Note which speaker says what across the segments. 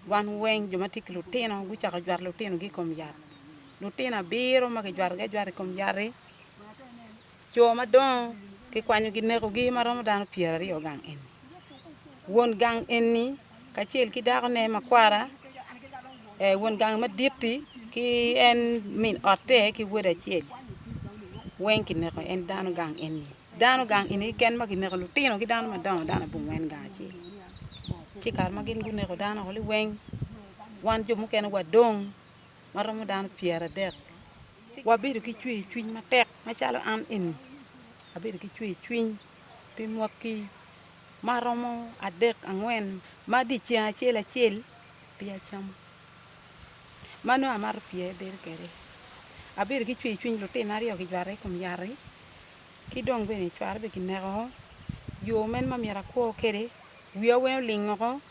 Speaker 1: wan weng jo matik lutino guchako jwar lutino gi kom yat lutino biro ma ke jwar kom yare cho madong ke kwanyo gi neko gi maromo dano piera rio gang en won gang en ni kachiel ki dako ne makwara won gang maditi ki en min ote ki wuda chiel wen ki neko en dano gang en ni dano gang ini ken ma ki neko lutino ki dano madong dano bung wen gang chiel ci kar ma gin gu neko dano holi wen wan jo muken wadong maromo dano piera dek wabedo ki chwe chwiny matek machalo an en abedo ki chwe chwiny pi mwaki maromo adek angwen ma di chia achiel pi achamo mano amar pie ber kere abedo ki chwe chwiny lutin ariyo ki jware kum yari ki dong bene chwar be ki neko yo men ma miera ko kere wiya wen lingo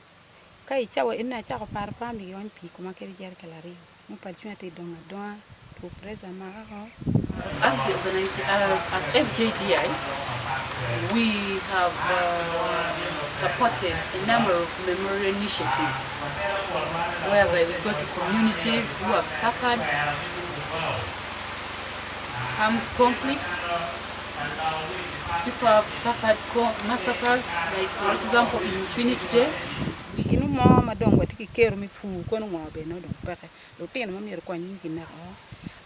Speaker 1: kai chawa ina chako par pambi yon pi kuma kere jar kalari mu palchuna te donga doa to presa mako.
Speaker 2: As the as FJDI, we have supported a number of memorial initiatives whereby we go to communities who have suffered armed conflict. People have suffered massacres, like for example in Chini today.
Speaker 1: Inu mo madong watiki kero mi fu kono mo be no dong peke lutino mo mier kwan ngi na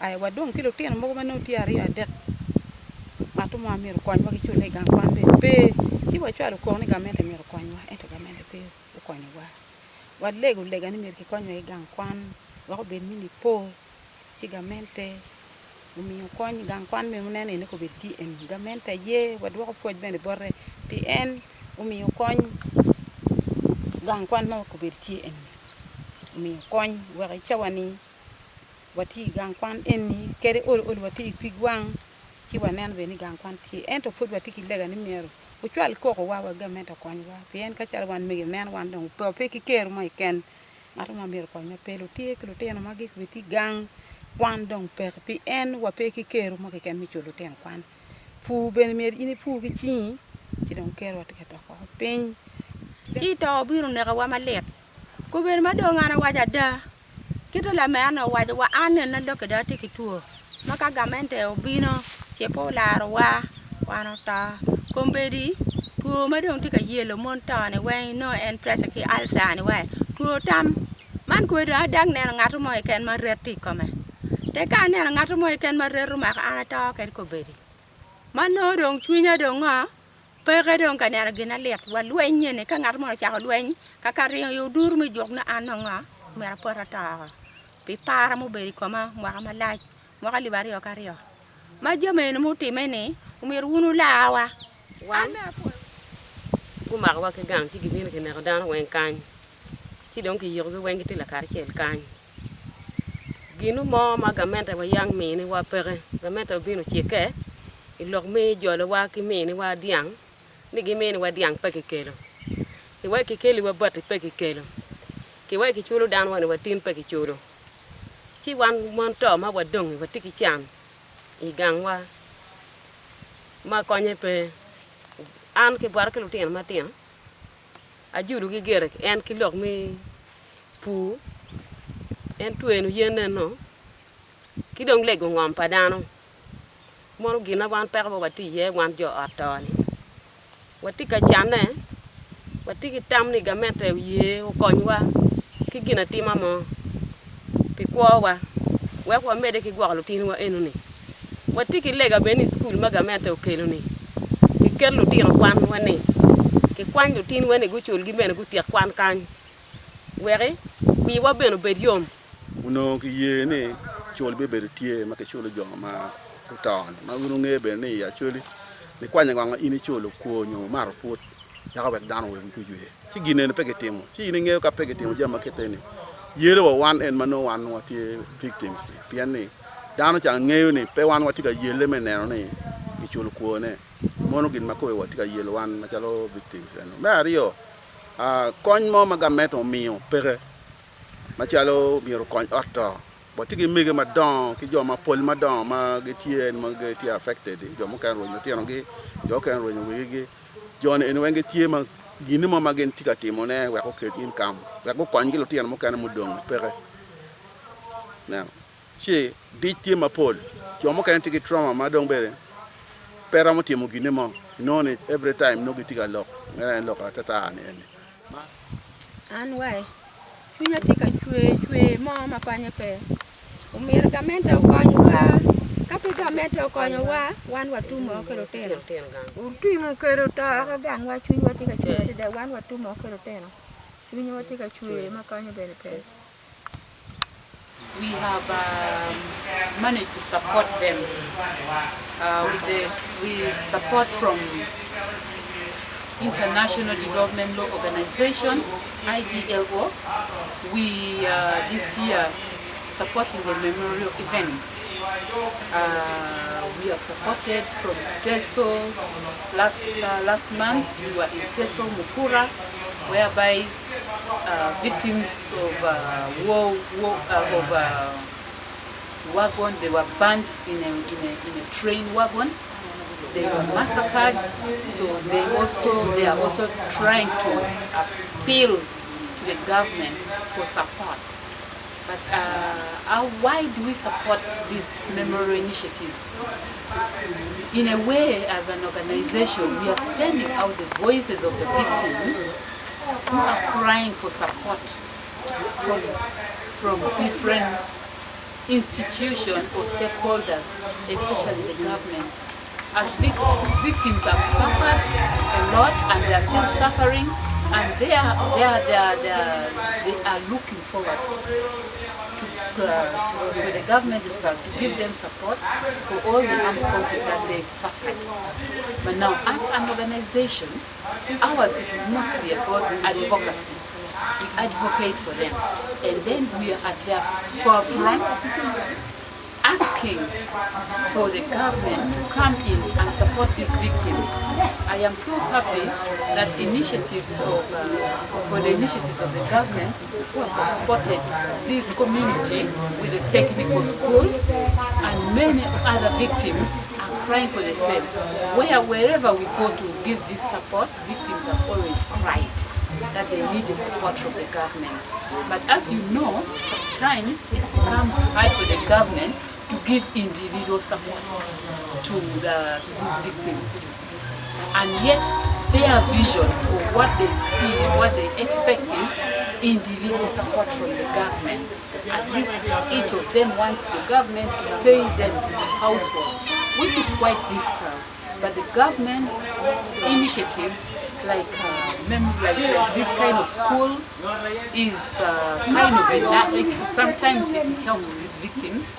Speaker 1: ay wadong ki lutino mo ma no tiari adek matu mo mier kwan wa ki chule gang kwan be ti wa chalo ko ni gamente mier kwan wa ento gamente be kwan wa wadlego lega ni mier ki kwan wa gang kwan wa ko ben mini po ti gamente umi kwan gang kwan me munene ne ko be ti en gamente ye wadwa ko poj ben borre pn umi kwan gang kwan ma ko bertie en mi kon wa chawani wati gang kwan en ni kere ol wati pigwang ci wanen be ni gang kwan ti en to fut wati ki lega ni mero o chwal ko ko wa gamenta kon wa pien ka chal wan mi nen wan dong po pe ki ker mo ken maro ma mero kon me pelo ti ko te na magi wati gang kwan dong pe pien wa pe ki ker mo ken mi chulo ten kwan fu ben mer ini fu ki ci dong ker wati ka to ko pen
Speaker 3: Ci to biru ne wa malet ko ber ma do ngana waja da kito la me ana waja wa ane na do kada tiki tuo maka gamente obino che po la wa wano ta kombedi tuo ma do tika yelo monta ne we no en pressure ki alsa ne we tuo tam man ko da dag ne ngatu mo ken ma reti kome te ka ne ngatu mo ken ma reru ma ana ta ke ko bedi man no dong chunya do nga peke dong ka nera gina let wa luenye ne ka ngar mo cha lueny ka kari yo dur mi jok na anonga mera pora ta pi para mo beri koma mo ma laj mo ka libari yo kariyo ma jeme no muti mene umir wunu lawa
Speaker 4: wan ku ma wa ke gang ci gibin ke ne dan wen kan ci dong ki yo wen ki la kar chel kan ginu mo ma gamenta wa yang mi ni wa pere gamenta binu ci ke ilok me jolo wa ki me ni wa diang ni gi me ni wa diang pe ke kelo ki wa ki kelo wa bat pe ke kelo ki wa ki chulo dan wa ni wa tin pe ke chulo ci wan mon to ma wa dong wa tiki cham I gang wa ma konye pe an ke bar ke lutin ma tin a julu gi gere en ki lok mi pu en tuenu yene no ki dong lego ngom padano mo gina wan per bo wati ye wan jo atani wati ka chane wati ki tam ni gamente ye o konwa ki gina tima mo pi kwa wa mede ki gwa lutin wa enu ni wati ki lega beni school ma gamente o kelo ni ki kel lutin kwan wani ki kwan lutin wani gu chul gi bene gu tiak kwan kan were mi wa beno bediom
Speaker 5: uno ki ye ni chul be ber tie ma ke chul jo ma ton ma unu ngebe ni ya chuli ni kwanya ngwa ini cholo ko nyo mar put ya ka bek dan we ku jwe ci gine ne pege temo ci ni nge ka pege temo jama keteni yele wa wan en mano wan wati victims ni piani dano cha nge ni pe wan wati ka yele me ne ni ki cholo ko ne mono gin ma ko wati ka yele wan ma chalo victims no ma rio kon mo ma gameto mio pege ma chalo miro kon otto botigi mege madon ki jo ma pol madon ma getie ma getie affected jo mo kan ro nyoti no gi jo kan ro nyu gi jo ne en wenge tie ma gini mo magen tika timo ne we ko ket income we ko kon gi lo tien mo kan mo dong pere now che di tima pol jo mo kan tiki trauma ma dong bere pera mo timo gini mo no ne every time no gi tika lok ngara lok tata ne
Speaker 3: an wai chunya tika chwe mo ma kwanye pe umir gamente ukonyo wa kapi gamente ukonyo wa wan watumo kero teno utimo kero ta ka gang wa chunya tika chwe de wan watumo kero teno chunya tika chwe ma kwanye bene pe.
Speaker 2: We have managed to support them with support from International Development Law Organization, IDLO. We this year supporting the memorial events. We have supported from Teso last month. We were in Teso Mukura, whereby victims of wagon, they were burnt in a train wagon. They were massacred, so they are also trying to appeal to the government for support. But why do we support these memorial initiatives? In a way, as an organization, we are sending out the voices of the victims who are crying for support from different institutions or stakeholders, especially the government. As victims have suffered a lot and they are still suffering, and they are looking forward to the government to give them support for all the armed conflict that they've suffered. But now, as an organization, ours is mostly about advocacy. We advocate for them, and then we are at their forefront asking for the government to come in and support these victims. I am so happy that for the initiatives of the government who have supported this community with the technical school, and many other victims are crying for the same. Wherever we go to give this support, victims have always cried that they need the support from the government. But as you know, sometimes it becomes hard for the government to give individual support to these victims. And yet their vision or what they see, what they expect is individual support from the government. At least each of them wants the government to pay them household, which is quite difficult. But the government initiatives like this kind of school is kind of sometimes it helps these victims.